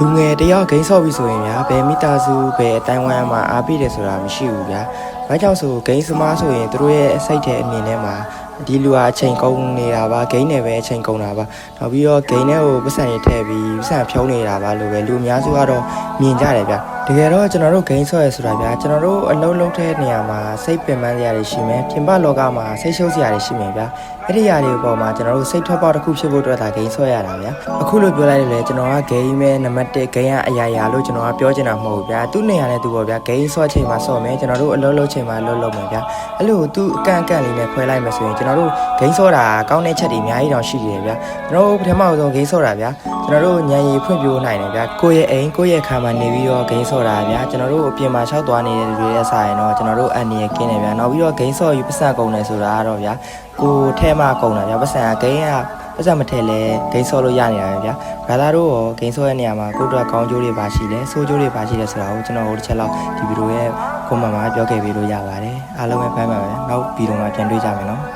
လူငယ်တယောက်ဂိမ်းဆော့ပြီဆိုရင်ဗျာဘယ်မိသားစုဘယ်အတိုင်းဝိုင်းမှာအားပေးတယ်ဆိုတာမရှိဘူးဗျာ။ဘာကြောင့်ဆိုဂိမ်းစမားဆိုရင်သူတို့ရဲ့အစိတ်တဲ့အမြင်ထဲမှာဒီလူဟာအချိန်ကုန်နေတာပါဂိမ်းနဲ့ပဲအချိန်ကုန်တာပါ။နောက်ပြီးတော့ဂိမ်းထဲကိုပတ်စံတွေထည့်ပြီးပတ်စံဖြုံးနေတာပါလို့ပဲလူအများစုကတော့မြင်ကြတယ်ဗျာ။တကယ်တော့ကျွန်တော်တို့ဂိမ်းဆော့ရဆိုတာဗျာကျွန်တော်တို့အလုံးလုံးတဲ့နေရာမှာစိတ်ပင်ပန်းစရာတွေရှိမယ်ပြင်ပလောကမှာစိတ်ရှုပ်စရာတွေရှိမယ်ဗျာ။အဲ့ဒီຢာတွေအပေါ်မှာကျွန်တော်တို့စိတ်ထွက်ပေါက်တစ်ခုဖြစ်ဖို့အတွက်ဒါဂိမ်းဆော့ရတာဗျာ။အခုလိုပြောလိုက်တယ်လေကျွန်တော်ကဂိမ်းမဲ့နံပါတ်1ဂိမ်းကအရာရာလို့ကျွန်တော်ကပြောချင်တာမဟုတ်ဘူးဗျာ။သူ့နေရာနဲ့သူပေါ့ဗျာဂိမ်းဆော့ချိန်မှာဆော့မယ်ကျွန်တော်တို့အလုံးလုံးချိန်မှာလုံးလုံးမယ်ဗျာ။အဲ့လိုသူ့အကန့်အကန့်လေးနဲ့ခွဲလိုက်မယ်ဆိုရင်ကျွန်တော်တို့ဂိမ်းဆော့တာကောင်းတဲ့ချက်တွေအများကြီးတောင်ရှိတယ်ဗျာ။ကျွန်တော်တို့ပထမဆုံးဂိမ်းဆော့တာဗျာ။ကျွန်တော်တို့ညံရီဖွင့်ပြိုးနိုင်တယ်ဗျာ။ကိုယ့်ရဲ့အိမ်ကိုယ့်ရဲ့ခါမှာနေပြီးတော့ဂိမ်းဆော့တာဗျာ။ကျွန်တော်တို့အပြင်မှာရှောက်သွားနေတဲ့လူတွေရဲ့ဆိုင်တော့ကျွန်တော်တို့အန်နီရကင်းတယ်ဗျာ။နောက်ပြီးတော့ဂိမ်းဆော့ယူပတ်စံကုန်တယ်ဆိုတာကတော့ဗျာကိုထဲမှာကုန်တာဗျာပတ်စံကဂိမ်းကပတ်စံမထဲလဲဂိမ်းဆော့လို့ရနေတာပဲဗျာ။ဘာသာတို့ရောဂိမ်းဆော့ရဲ့နေရာမှာကိုယ့်အတွက်ကောင်းကျိုးတွေပါရှိလဲဆိုးကျိုးတွေပါရှိလဲဆိုတာကိုကျွန်တော်တို့တစ်ချက်လောက်ဒီဗီဒီယိုရဲ့ကွန်မန့်မှာပြောခဲ့ပေးလို့ရပါတယ်။အားလုံးပဲဖမ်းပါပဲ။နောက်ဗီဒီယိုမှာပြန်တွေ့ကြမယ်နော်။